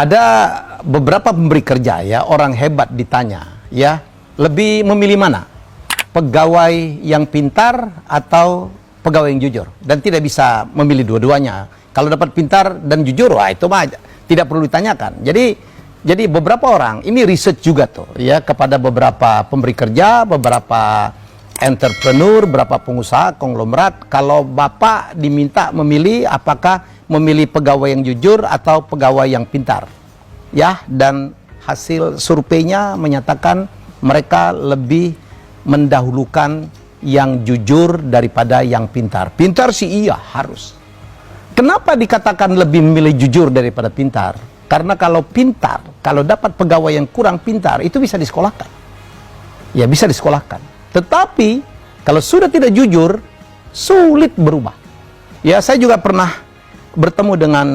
Ada beberapa pemberi kerja ya, orang hebat ditanya ya, lebih memilih mana? Pegawai yang pintar atau pegawai yang jujur? Dan tidak bisa memilih dua-duanya. Kalau dapat pintar dan jujur, wah itu mah tidak perlu ditanyakan. Jadi beberapa orang, ini research juga tuh ya, kepada beberapa pemberi kerja, beberapa entrepreneur, beberapa pengusaha, konglomerat. Kalau Bapak diminta memilih, apakah memilih pegawai yang jujur atau pegawai yang pintar? Ya, dan hasil surveinya menyatakan mereka lebih mendahulukan yang jujur daripada yang pintar. Pintar sih iya, harus. Kenapa dikatakan lebih memilih jujur daripada pintar? Karena kalau pintar, kalau dapat pegawai yang kurang pintar, itu bisa disekolahkan. Ya, bisa disekolahkan. Tetapi, kalau sudah tidak jujur, sulit berubah. Ya, saya juga pernah bertemu dengan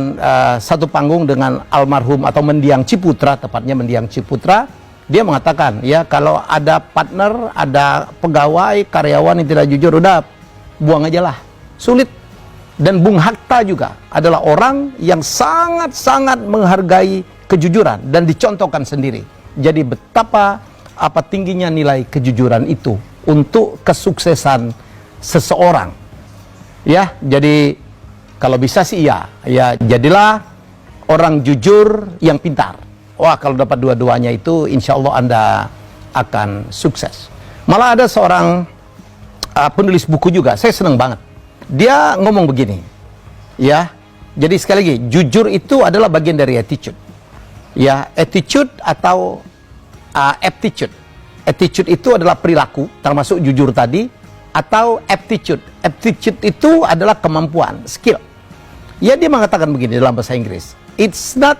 satu panggung dengan almarhum atau mendiang Ciputra, tepatnya mendiang Ciputra. Dia mengatakan, ya kalau ada partner, ada pegawai, karyawan yang tidak jujur, udah buang aja lah. Sulit. Dan Bung Hatta juga adalah orang yang sangat-sangat menghargai kejujuran dan dicontohkan sendiri. Jadi betapa tingginya nilai kejujuran itu untuk kesuksesan seseorang. Ya, jadi kalau bisa sih iya, ya jadilah orang jujur yang pintar. Wah, kalau dapat dua-duanya itu insya Allah Anda akan sukses. Malah ada seorang penulis buku juga, saya senang banget. Dia ngomong begini, ya. Jadi sekali lagi, jujur itu adalah bagian dari attitude. Ya, attitude atau aptitude. Attitude itu adalah perilaku, termasuk jujur tadi, atau aptitude. Aptitude itu adalah kemampuan, skill. Ya, dia mengatakan begini dalam bahasa Inggris. It's not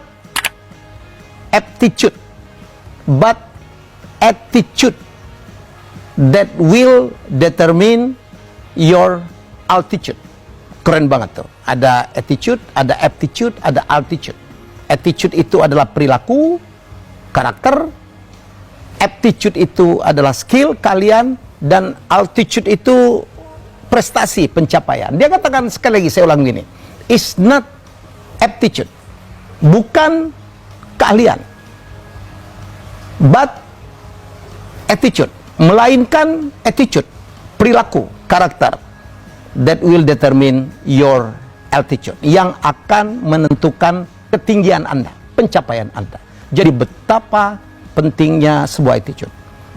aptitude, but attitude that will determine your altitude. Keren banget tuh. Ada attitude, ada aptitude, ada altitude. Attitude itu adalah perilaku, karakter. Aptitude itu adalah skill kalian, dan altitude itu prestasi, pencapaian. Dia katakan sekali lagi, saya ulang gini. It's not aptitude, bukan keahlian, but attitude, melainkan attitude, perilaku, karakter, that will determine your altitude, yang akan menentukan ketinggian Anda, pencapaian Anda. Jadi betapa pentingnya sebuah attitude.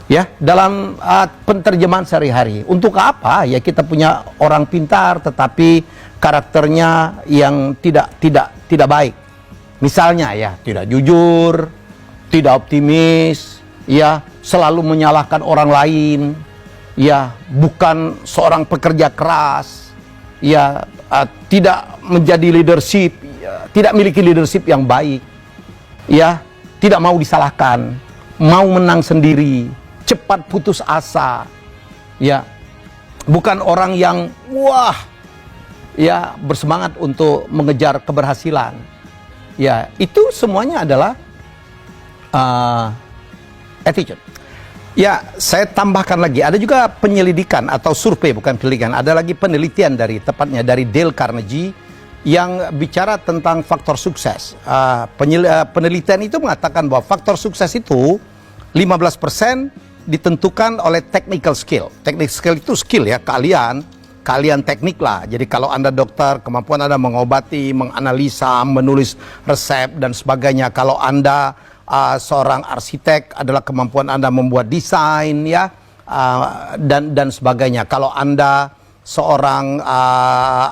Ya, dalam penterjemahan sehari-hari. Untuk apa? Ya kita punya orang pintar tetapi karakternya yang tidak baik. Misalnya ya, tidak jujur, tidak optimis, ya, selalu menyalahkan orang lain, ya, bukan seorang pekerja keras, ya, tidak menjadi leadership, ya, tidak memiliki leadership yang baik, ya, tidak mau disalahkan, mau menang sendiri, cepat putus asa, ya, bukan orang yang wah, ya, bersemangat untuk mengejar keberhasilan, ya, itu semuanya adalah attitude. Ya, saya tambahkan lagi, ada juga penyelidikan atau survei, bukan penyelidikan, ada lagi penelitian dari Dale Carnegie yang bicara tentang faktor sukses. Penelitian itu mengatakan bahwa faktor sukses itu 15% ditentukan oleh technical skill. Technical skill itu skill ya, keahlian teknik lah. Jadi kalau Anda dokter, kemampuan Anda mengobati, menganalisa, menulis resep dan sebagainya. Kalau Anda seorang arsitek, adalah kemampuan Anda membuat desain ya, dan sebagainya. Kalau Anda seorang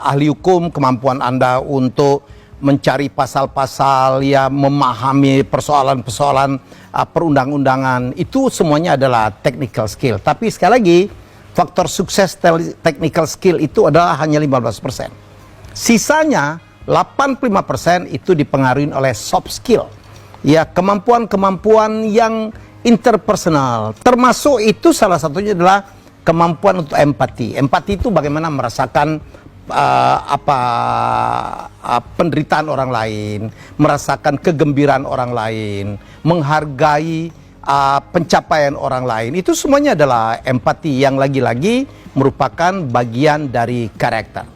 ahli hukum, kemampuan Anda untuk mencari pasal-pasal, ya, memahami persoalan-persoalan perundang-undangan, itu semuanya adalah technical skill. Tapi sekali lagi, faktor sukses technical skill itu adalah hanya 15%. Sisanya 85% itu dipengaruhi oleh soft skill. Ya, kemampuan-kemampuan yang interpersonal. Termasuk itu salah satunya adalah kemampuan untuk empati. Empati itu bagaimana merasakan penderitaan orang lain, merasakan kegembiraan orang lain, menghargai pencapaian orang lain. Itu semuanya adalah empati yang lagi-lagi merupakan bagian dari karakter.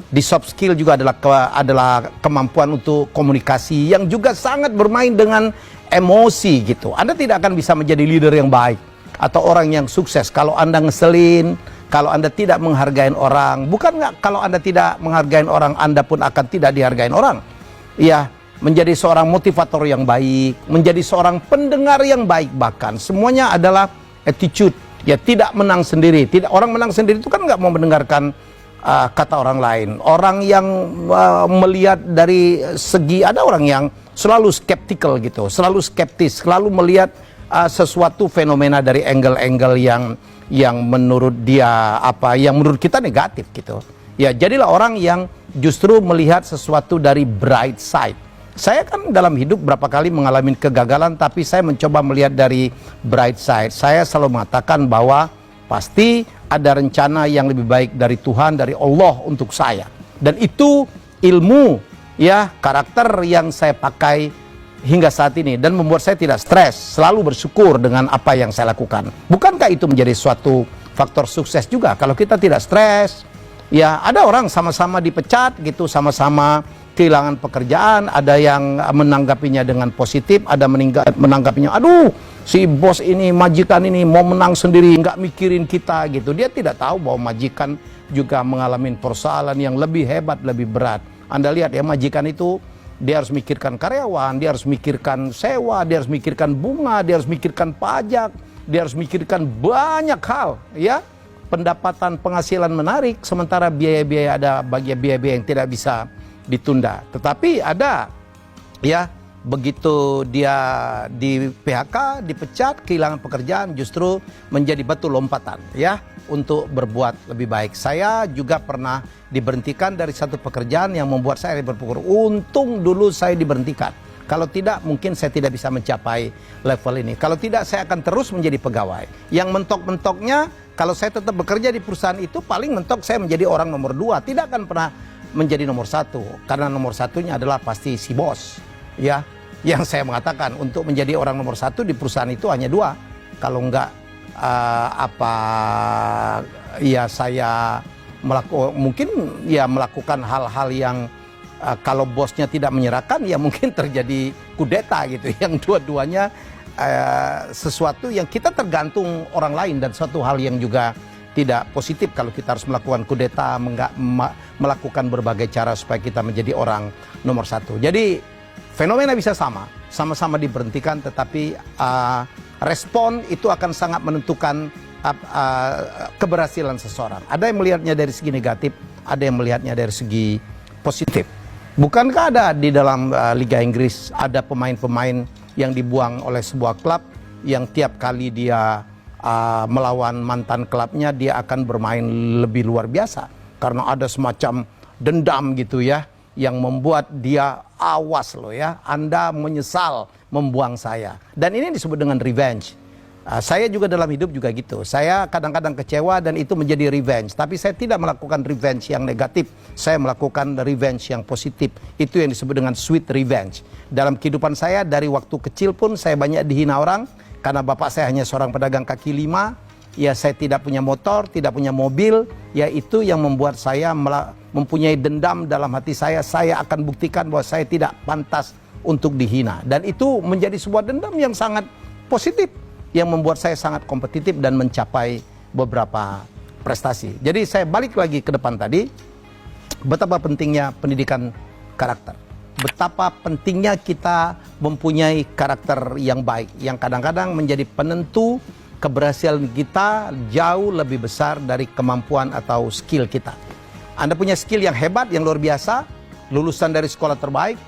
Di soft skill juga adalah kemampuan untuk komunikasi yang juga sangat bermain dengan emosi gitu. Anda tidak akan bisa menjadi leader yang baik atau orang yang sukses kalau Anda ngeselin, kalau Anda tidak menghargai orang. Bukan nggak, kalau Anda tidak menghargai orang, Anda pun akan tidak dihargai orang. Ya, menjadi seorang motivator yang baik, menjadi seorang pendengar yang baik, bahkan semuanya adalah attitude. Ya, tidak menang sendiri. Tidak, orang menang sendiri itu kan nggak mau mendengarkan kata orang lain. Orang yang melihat dari segi, ada orang yang selalu skeptical gitu, selalu skeptis, selalu melihat sesuatu fenomena dari angle-angle yang menurut dia yang menurut kita negatif gitu. Ya, jadilah orang yang justru melihat sesuatu dari bright side. Saya kan dalam hidup berapa kali mengalami kegagalan, tapi saya mencoba melihat dari bright side. Saya selalu mengatakan bahwa pasti ada rencana yang lebih baik dari Tuhan, dari Allah untuk saya. Dan itu ilmu, ya, karakter yang saya pakai hingga saat ini dan membuat saya tidak stres, selalu bersyukur dengan apa yang saya lakukan. Bukankah itu menjadi suatu faktor sukses juga? Kalau kita tidak stres, ya, ada orang sama-sama dipecat gitu, sama-sama kehilangan pekerjaan, ada yang menanggapinya dengan positif, ada menanggapinya, aduh, si bos ini, majikan ini mau menang sendiri, nggak mikirin kita gitu. Dia tidak tahu bahwa majikan juga mengalami persoalan yang lebih hebat, lebih berat. Anda lihat ya, majikan itu dia harus mikirkan karyawan, dia harus mikirkan sewa, dia harus mikirkan bunga, dia harus mikirkan pajak, dia harus mikirkan banyak hal, ya. Pendapatan, penghasilan menarik, sementara biaya-biaya, ada bagian biaya-biaya yang tidak bisa ditunda. Tetapi ada, ya, begitu dia di PHK, dipecat, kehilangan pekerjaan, justru menjadi batu lompatan, ya, untuk berbuat lebih baik. Saya juga pernah diberhentikan dari satu pekerjaan yang membuat saya berpikir, untung dulu saya diberhentikan. Kalau tidak, mungkin saya tidak bisa mencapai level ini. Kalau tidak, saya akan terus menjadi pegawai. Yang mentok-mentoknya, kalau saya tetap bekerja di perusahaan itu, paling mentok saya menjadi orang nomor 2. Tidak akan pernah menjadi nomor 1. Karena nomor satunya adalah pasti si bos. Ya, yang saya mengatakan untuk menjadi orang nomor 1 di perusahaan itu hanya 2. Kalau enggak, ya saya mungkin ya melakukan hal-hal yang kalau bosnya tidak menyerahkan, ya mungkin terjadi kudeta gitu. Yang dua-duanya sesuatu yang kita tergantung orang lain, dan suatu hal yang juga tidak positif kalau kita harus melakukan kudeta, melakukan berbagai cara supaya kita menjadi orang nomor 1. Jadi fenomena bisa sama-sama diberhentikan, tetapi respon itu akan sangat menentukan keberhasilan seseorang. Ada yang melihatnya dari segi negatif, ada yang melihatnya dari segi positif. Bukankah ada di dalam Liga Inggris ada pemain-pemain yang dibuang oleh sebuah klub yang tiap kali dia melawan mantan klubnya, dia akan bermain lebih luar biasa karena ada semacam dendam gitu ya, yang membuat dia, awas loh ya, Anda menyesal membuang saya. Dan ini disebut dengan revenge. Saya juga dalam hidup juga gitu. Saya kadang-kadang kecewa dan itu menjadi revenge. Tapi saya tidak melakukan revenge yang negatif. Saya melakukan revenge yang positif. Itu yang disebut dengan sweet revenge. Dalam kehidupan saya dari waktu kecil pun saya banyak dihina orang. Karena bapak saya hanya seorang pedagang kaki 5. Ya, saya tidak punya motor, tidak punya mobil. Ya, itu yang membuat saya mempunyai dendam dalam hati saya. Saya akan buktikan bahwa saya tidak pantas untuk dihina. Dan itu menjadi sebuah dendam yang sangat positif, yang membuat saya sangat kompetitif dan mencapai beberapa prestasi. Jadi saya balik lagi ke depan tadi, betapa pentingnya pendidikan karakter. Betapa pentingnya kita mempunyai karakter yang baik, yang kadang-kadang menjadi penentu keberhasilan kita jauh lebih besar dari kemampuan atau skill kita. Anda punya skill yang hebat, yang luar biasa, lulusan dari sekolah terbaik,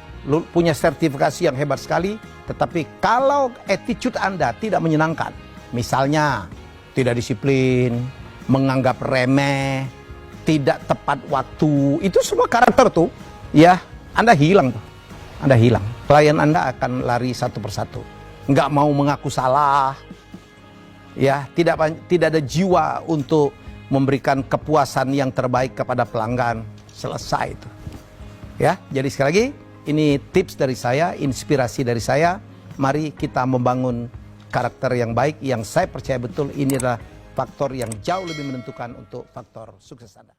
punya sertifikasi yang hebat sekali, tetapi kalau attitude Anda tidak menyenangkan, misalnya tidak disiplin, menganggap remeh, tidak tepat waktu, itu semua karakter tuh, ya, Anda hilang tuh. Anda hilang. Klien Anda akan lari satu persatu. Nggak mau mengaku salah, ya, tidak ada jiwa untuk memberikan kepuasan yang terbaik kepada pelanggan. Selesai itu. Ya, jadi sekali lagi, ini tips dari saya, inspirasi dari saya. Mari kita membangun karakter yang baik, yang saya percaya betul ini adalah faktor yang jauh lebih menentukan untuk faktor sukses Anda.